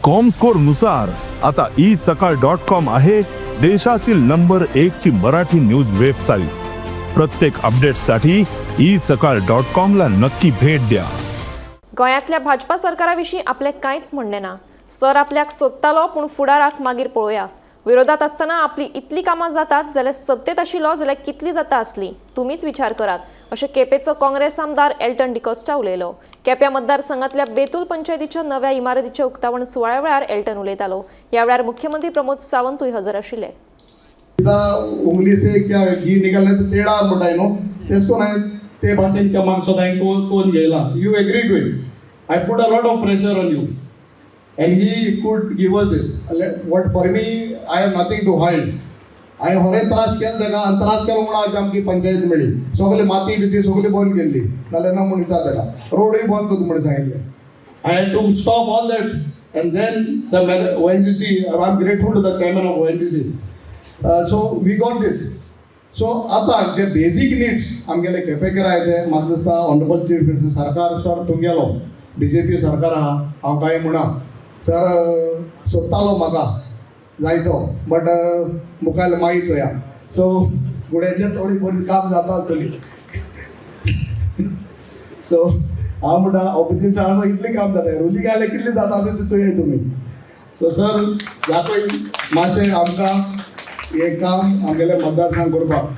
Comscore नुसार आता isakal.com आहे देशातील नंबर 1 ची मराठी न्यूज वेबसाईट। प्रत्येक अपडेटसाठी isakal.com ला नक्की भेट द्या। गोंयांतल्या भाजपा सरकाराविशीं आपले कांयच म्हणणे ना। सर आपल्याक सोदतालो पूण फुडाराक मागीर पळोवया। विरोधात असताना आपली इतली कामां जातात जाल्यार सत्तेत आशिल्लो जाल्यार कितली जाता आसली तुमीच विचार करात, अशें केपेचो काँग्रेस आमदार एल्टन डिकोस्टा उलयलो। केप्यां मतदारसंघातल्या बेतूल पंचायतीच्या नव्या इमारतीच्या उक्तावण सुवाळ्या वेळार एल्टन उलयतालो। ह्या वेळार मुख्यमंत्री प्रमोद सावंतूय हजर आशिल्ले। उंगली से क्या घी निकलने तो टेढ़ा मोटा है नो तेसको ना ते भाषण क्या मानसो दाई कोण गेला you agreed with I put a lot of pressure on you and he could give us this what for me I have nothing to hide I होरे त्रास केल जगा अंतरास केलो म्हणून आज आमची पंचायत मेळी सगळी माती बिती सगळी बंद केली नाल्यार ना म्हणून विचार जागा रोडही बंद करू म्हणून सांगितले I had to stop all that and then the ONGC I'm grateful to the chairman of ONGC so we got this so आता जे बेसिक नीड्स आमगेले केपेकर आहे ते म्हाका दिसता ऑनरेबल चीफ मिनिस्टर सरकार सर तुमगेलो बीजेपी सरकार आहा हांव काय म्हणा सर सोदतालो म्हाका जायतो बट मुखार मागीर चोया सो गुड्याचें थोडी बरी काम जाता आसतली सो हांव म्हणटा ऑपोजिशन शाळा इतलें काम जाता रुली गायले कितलें जाता तें चोया तुमी सो सर जातोय मातशें आमकां हें काम आमगेले मतदारसंघ करपाक